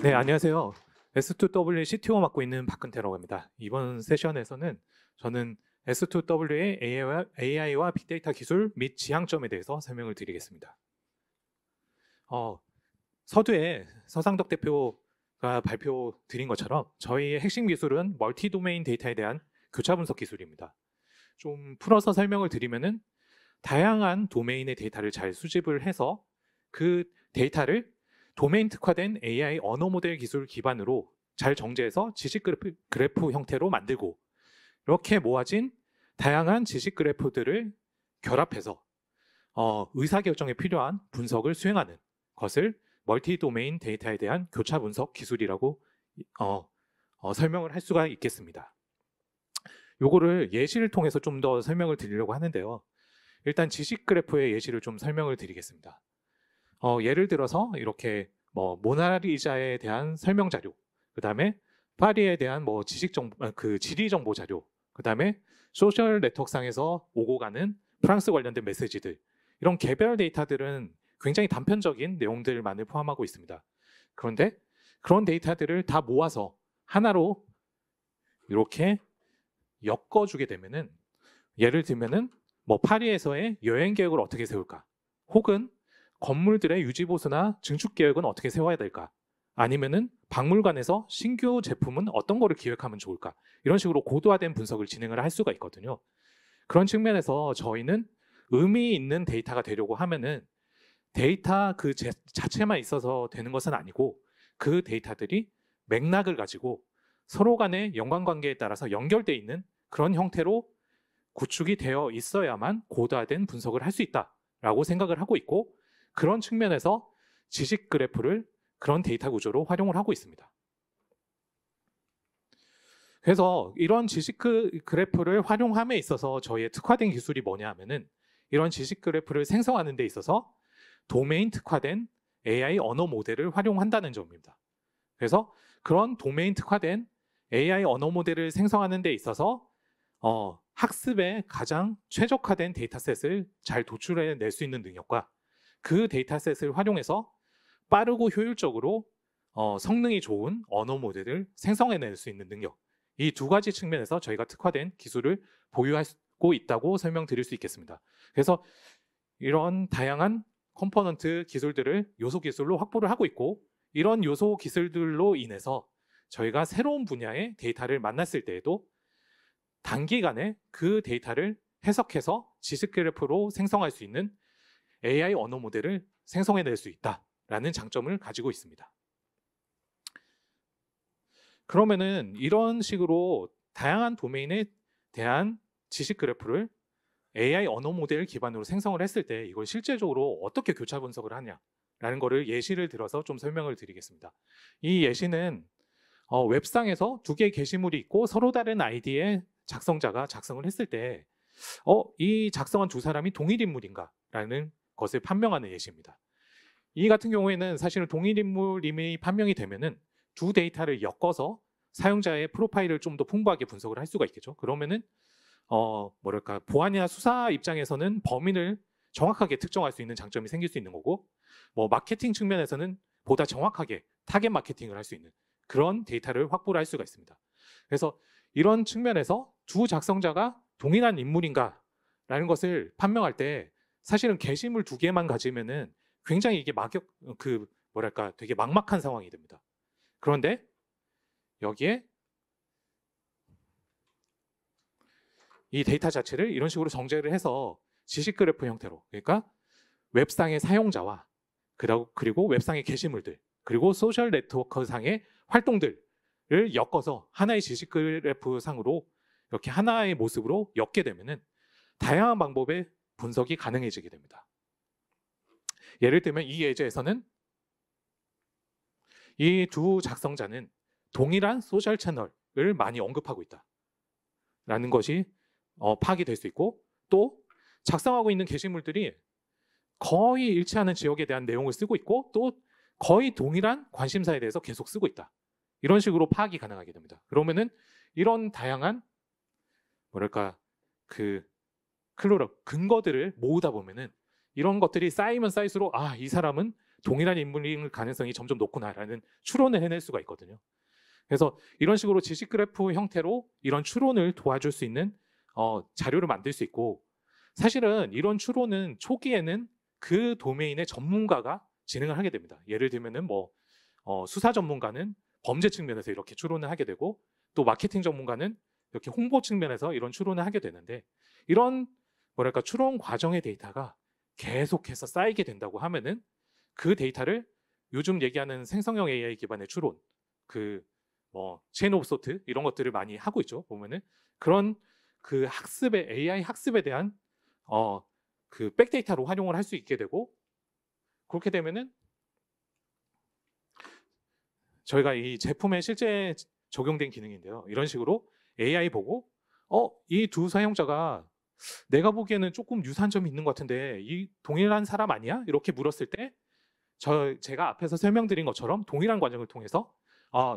네, 안녕하세요. S2W CTO 맡고 있는 박근태라고 합니다. 이번 세션에서는 저는 S2W의 AI와 빅데이터 기술 및 지향점에 대해서 설명을 드리겠습니다. 서두에 서상덕 대표가 발표 드린 것처럼 저희의 핵심 기술은 멀티 도메인 데이터에 대한 교차 분석 기술입니다. 좀 풀어서 설명을 드리면은 다양한 도메인의 데이터를 잘 수집을 해서 그 데이터를 도메인 특화된 AI 언어 모델 기술 기반으로 잘 정제해서 지식 그래프 형태로 만들고, 이렇게 모아진 다양한 지식 그래프들을 결합해서 의사결정에 필요한 분석을 수행하는 것을 멀티 도메인 데이터에 대한 교차 분석 기술이라고 설명을 할 수가 있겠습니다. 요거를 예시를 통해서 좀 더 설명을 드리려고 하는데요. 일단 지식 그래프의 예시를 좀 설명을 드리겠습니다. 예를 들어서 이렇게 모나리자에 대한 설명 자료, 그 다음에 파리에 대한 지식 정보, 지리 정보 자료, 그 다음에 소셜 네트워크상에서 오고 가는 프랑스 관련된 메시지들, 이런 개별 데이터들은 굉장히 단편적인 내용들만을 포함하고 있습니다. 그런데 그런 데이터들을 다 모아서 하나로 이렇게 엮어주게 되면은, 예를 들면은 파리에서의 여행 계획을 어떻게 세울까, 혹은 건물들의 유지 보수나 증축 계획은 어떻게 세워야 될까, 아니면은 박물관에서 신규 제품은 어떤 거를 기획하면 좋을까, 이런 식으로 고도화된 분석을 진행을 할 수가 있거든요. 그런 측면에서 저희는 의미 있는 데이터가 되려고 하면은 데이터 그 자체만 있어서 되는 것은 아니고, 그 데이터들이 맥락을 가지고 서로 간의 연관관계에 따라서 연결되어 있는 그런 형태로 구축이 되어 있어야만 고도화된 분석을 할 수 있다라고 생각을 하고 있고, 그런 측면에서 지식 그래프를 그런 데이터 구조로 활용을 하고 있습니다. 그래서 이런 지식 그래프를 활용함에 있어서 저희의 특화된 기술이 뭐냐 하면은, 이런 지식 그래프를 생성하는 데 있어서 도메인 특화된 AI 언어 모델을 활용한다는 점입니다. 그래서 그런 도메인 특화된 AI 언어 모델을 생성하는 데 있어서 학습에 가장 최적화된 데이터셋을 잘 도출해낼 수 있는 능력과, 그 데이터셋을 활용해서 빠르고 효율적으로 성능이 좋은 언어 모델을 생성해낼 수 있는 능력, 이 두 가지 측면에서 저희가 특화된 기술을 보유하고 있다고 설명드릴 수 있겠습니다. 그래서 이런 다양한 컴포넌트 기술들을 요소 기술로 확보를 하고 있고, 이런 요소 기술들로 인해서 저희가 새로운 분야의 데이터를 만났을 때에도 단기간에 그 데이터를 해석해서 지식 그래프로 생성할 수 있는 AI 언어 모델을 생성해낼 수 있다라는 장점을 가지고 있습니다. 그러면은 이런 식으로 다양한 도메인에 대한 지식 그래프를 AI 언어 모델 기반으로 생성을 했을 때 이걸 실제적으로 어떻게 교차 분석을 하냐라는 거를 예시를 들어서 좀 설명을 드리겠습니다. 이 예시는 웹상에서 두 개의 게시물이 있고 서로 다른 아이디의 작성자가 작성을 했을 때 이 작성한 두 사람이 동일 인물인가라는 것을 판명하는 예시입니다. 이 같은 경우에는 사실은 동일 인물임이 판명이 되면은 두 데이터를 엮어서 사용자의 프로파일을 좀 더 풍부하게 분석을 할 수가 있겠죠. 그러면은 보안이나 수사 입장에서는 범인을 정확하게 특정할 수 있는 장점이 생길 수 있는 거고, 마케팅 측면에서는 보다 정확하게 타겟 마케팅을 할 수 있는 그런 데이터를 확보를 할 수가 있습니다. 그래서 이런 측면에서 두 작성자가 동일한 인물인가라는 것을 판명할 때 사실은 게시물 두 개만 가지면은 굉장히 이게 되게 막막한 상황이 됩니다. 그런데 여기에 이 데이터 자체를 이런 식으로 정제를 해서 지식 그래프 형태로, 그러니까 웹상의 사용자와 그리고 웹상의 게시물들, 그리고 소셜 네트워크 상의 활동들을 엮어서 하나의 지식 그래프 상으로 이렇게 하나의 모습으로 엮게 되면은 다양한 방법의 분석이 가능해지게 됩니다. 예를 들면 이 예제에서는 이 두 작성자는 동일한 소셜 채널을 많이 언급하고 있다라는 것이 파악이 될 수 있고, 또 작성하고 있는 게시물들이 거의 일치하는 지역에 대한 내용을 쓰고 있고, 또 거의 동일한 관심사에 대해서 계속 쓰고 있다, 이런 식으로 파악이 가능하게 됩니다. 그러면은 이런 다양한 근거들을 모으다 보면은 이런 것들이 쌓이면 쌓일수록 이 사람은 동일한 인물일 가능성이 점점 높구나라는 추론을 해낼 수가 있거든요. 그래서 이런 식으로 지식 그래프 형태로 이런 추론을 도와줄 수 있는 자료를 만들 수 있고, 사실은 이런 추론은 초기에는 그 도메인의 전문가가 진행을 하게 됩니다. 예를 들면은 수사 전문가는 범죄 측면에서 이렇게 추론을 하게 되고, 또 마케팅 전문가는 이렇게 홍보 측면에서 이런 추론을 하게 되는데, 이런 추론 과정의 데이터가 계속해서 쌓이게 된다고 하면은 그 데이터를 요즘 얘기하는 생성형 AI 기반의 추론, 체인 오브 소트 이런 것들을 많이 하고 있죠. 보면은 그런 그 AI 학습에 대한 그 백데이터로 활용을 할 수 있게 되고, 그렇게 되면은 저희가 이 제품에 실제 적용된 기능인데요. 이런 식으로 AI 보고 이 두 사용자가 내가 보기에는 조금 유사한 점이 있는 것 같은데 이 동일한 사람 아니야? 이렇게 물었을 때 제가 앞에서 설명드린 것처럼 동일한 과정을 통해서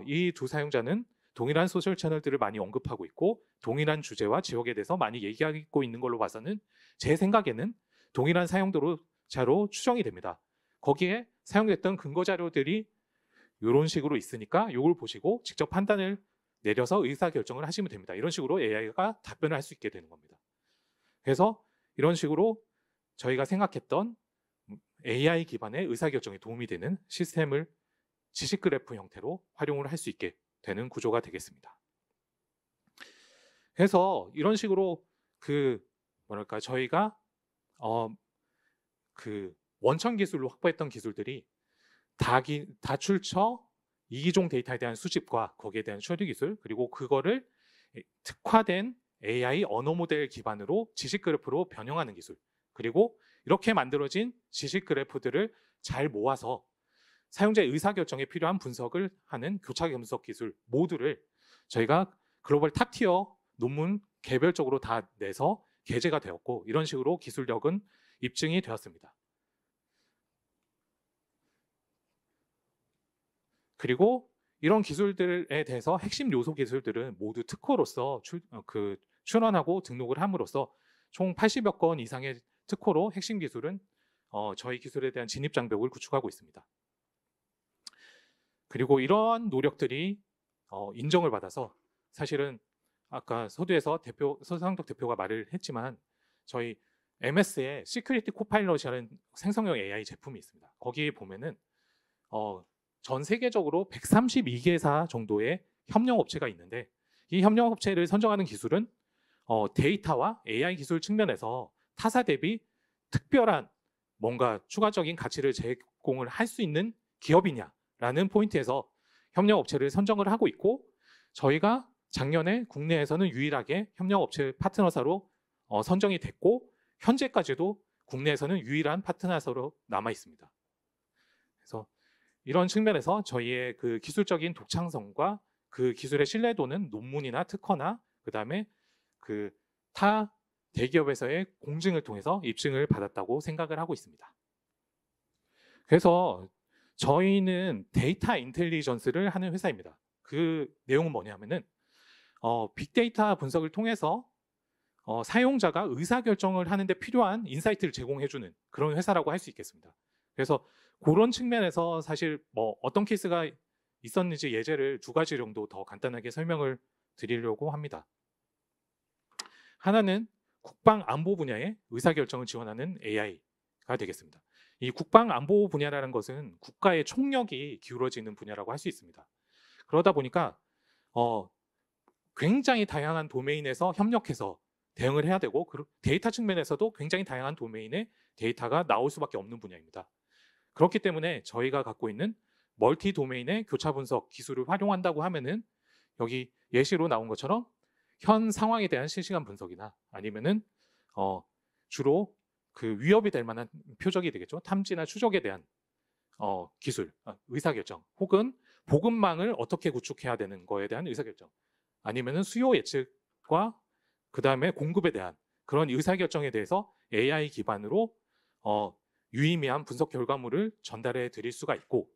이 두 사용자는 동일한 소셜 채널들을 많이 언급하고 있고 동일한 주제와 지역에 대해서 많이 얘기하고 있는 걸로 봐서는 제 생각에는 동일한 사용자로 추정이 됩니다. 거기에 사용됐던 근거 자료들이 이런 식으로 있으니까 이걸 보시고 직접 판단을 내려서 의사결정을 하시면 됩니다. 이런 식으로 AI가 답변을 할 수 있게 되는 겁니다. 그래서 이런 식으로 저희가 생각했던 AI 기반의 의사결정에 도움이 되는 시스템을 지식 그래프 형태로 활용을 할 수 있게 되는 구조가 되겠습니다. 그래서 이런 식으로 저희가 원천 기술로 확보했던 기술들이 다출처 이기종 데이터에 대한 수집과 거기에 대한 처리 기술, 그리고 그거를 특화된 AI 언어 모델 기반으로 지식 그래프로 변형하는 기술, 그리고 이렇게 만들어진 지식 그래프들을 잘 모아서 사용자의 의사결정에 필요한 분석을 하는 교차 분석 기술 모두를 저희가 글로벌 탑티어 논문 개별적으로 다 내서 게재가 되었고, 이런 식으로 기술력은 입증이 되었습니다. 그리고 이런 기술들에 대해서 핵심 요소 기술들은 모두 특허로서 출원하고 등록을 함으로써 총 80여 건 이상의 특허로 핵심 기술은 저희 기술에 대한 진입 장벽을 구축하고 있습니다. 그리고 이러한 노력들이 인정을 받아서 사실은 아까 서두에서 서상덕 대표가 말을 했지만 저희 MS의 시큐리티 코파일럿이라는 생성형 AI 제품이 있습니다. 거기에 보면은 전 세계적으로 132개사 정도의 협력업체가 있는데, 이 협력업체를 선정하는 기술은 데이터와 AI 기술 측면에서 타사 대비 특별한 뭔가 추가적인 가치를 제공을 할 수 있는 기업이냐라는 포인트에서 협력업체를 선정을 하고 있고, 저희가 작년에 국내에서는 유일하게 협력업체 파트너사로 선정이 됐고, 현재까지도 국내에서는 유일한 파트너사로 남아 있습니다. 그래서 이런 측면에서 저희의 그 기술적인 독창성과 그 기술의 신뢰도는 논문이나 특허나 그다음에 타 대기업에서의 공증을 통해서 입증을 받았다고 생각을 하고 있습니다. 그래서 저희는 데이터 인텔리전스를 하는 회사입니다. 그 내용은 뭐냐면은 빅데이터 분석을 통해서 사용자가 의사결정을 하는데 필요한 인사이트를 제공해주는 그런 회사라고 할 수 있겠습니다. 그래서 그런 측면에서 사실 어떤 케이스가 있었는지 예제를 두 가지 정도 더 간단하게 설명을 드리려고 합니다. 하나는 국방 안보 분야의 의사결정을 지원하는 AI가 되겠습니다. 이 국방 안보 분야라는 것은 국가의 총력이 기울어지는 분야라고 할 수 있습니다. 그러다 보니까 굉장히 다양한 도메인에서 협력해서 대응을 해야 되고, 데이터 측면에서도 굉장히 다양한 도메인의 데이터가 나올 수밖에 없는 분야입니다. 그렇기 때문에 저희가 갖고 있는 멀티 도메인의 교차 분석 기술을 활용한다고 하면은 여기 예시로 나온 것처럼 현 상황에 대한 실시간 분석이나 아니면은 주로 그 위협이 될 만한 표적이 되겠죠. 탐지나 추적에 대한 기술, 의사결정, 혹은 보급망을 어떻게 구축해야 되는 거에 대한 의사결정, 아니면은 수요 예측과 그 다음에 공급에 대한 그런 의사결정에 대해서 AI 기반으로 유의미한 분석 결과물을 전달해 드릴 수가 있고,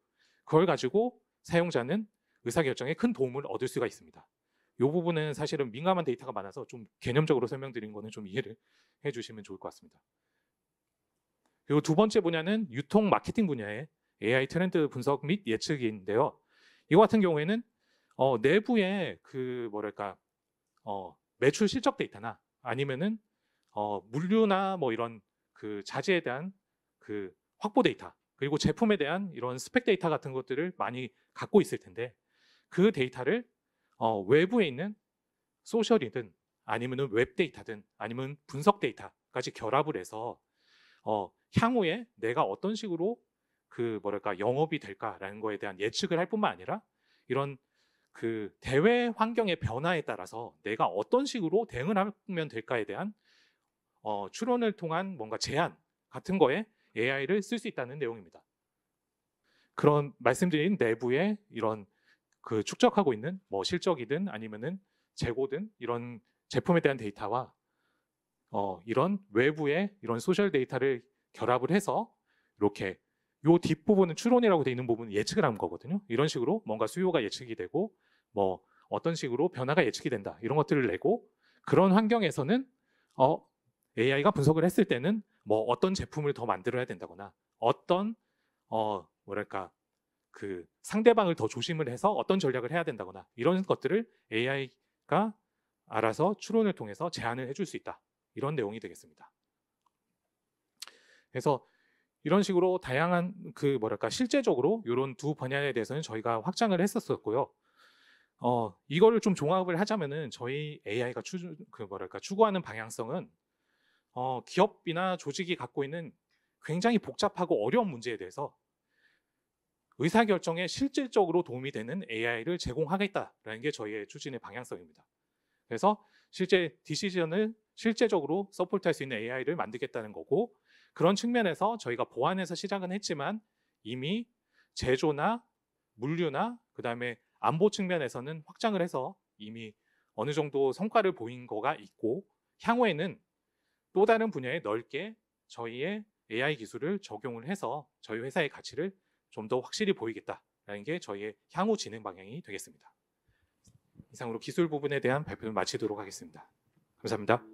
그걸 가지고 사용자는 의사결정에 큰 도움을 얻을 수가 있습니다. 이 부분은 사실은 민감한 데이터가 많아서 좀 개념적으로 설명드린 거는 좀 이해를 해주시면 좋을 것 같습니다. 그리고 두 번째 분야는 유통 마케팅 분야의 AI 트렌드 분석 및 예측인데요. 이거 같은 경우에는 내부의 그 뭐랄까 매출 실적 데이터나 아니면은 물류나 뭐 이런 그 자재에 대한 그 확보 데이터, 그리고 제품에 대한 이런 스펙 데이터 같은 것들을 많이 갖고 있을 텐데, 그 데이터를 외부에 있는 소셜이든 아니면은 웹 데이터든 아니면 분석 데이터까지 결합을 해서 향후에 내가 어떤 식으로 그 뭐랄까 영업이 될까라는 거에 대한 예측을 할 뿐만 아니라, 이런 그 대외 환경의 변화에 따라서 내가 어떤 식으로 대응을 하면 될까에 대한 추론을 통한 뭔가 제안 같은 거에 AI를 쓸 수 있다는 내용입니다. 그런 말씀드린 내부의 이런 그 축적하고 있는 뭐 실적이든 아니면은 재고든 이런 제품에 대한 데이터와 이런 외부의 이런 소셜 데이터를 결합을 해서 이렇게 요 뒷부분은 추론이라고 되어 있는 부분은 예측을 한 거거든요. 이런 식으로 뭔가 수요가 예측이 되고 뭐 어떤 식으로 변화가 예측이 된다, 이런 것들을 내고, 그런 환경에서는 AI가 분석을 했을 때는 뭐 어떤 제품을 더 만들어야 된다거나 어떤 뭐랄까 그 상대방을 더 조심을 해서 어떤 전략을 해야 된다거나 이런 것들을 AI가 알아서 추론을 통해서 제안을 해줄 수 있다, 이런 내용이 되겠습니다. 그래서 이런 식으로 다양한 그 뭐랄까 실제적으로 이런 두 분야에 대해서는 저희가 확장을 했었고요. 이거를 좀 종합을 하자면은 저희 AI가 추구하는 방향성은 기업이나 조직이 갖고 있는 굉장히 복잡하고 어려운 문제에 대해서 의사결정에 실질적으로 도움이 되는 AI를 제공하겠다라는 게 저희의 추진의 방향성입니다. 그래서 실제 디시전을 실제적으로 서포트할 수 있는 AI를 만들겠다는 거고, 그런 측면에서 저희가 보안에서 시작은 했지만 이미 제조나 물류나 그다음에 안보 측면에서는 확장을 해서 이미 어느 정도 성과를 보인 거가 있고, 향후에는 또 다른 분야에 넓게 저희의 AI 기술을 적용을 해서 저희 회사의 가치를 좀 더 확실히 보이겠다라는 게 저희의 향후 진행 방향이 되겠습니다. 이상으로 기술 부분에 대한 발표를 마치도록 하겠습니다. 감사합니다.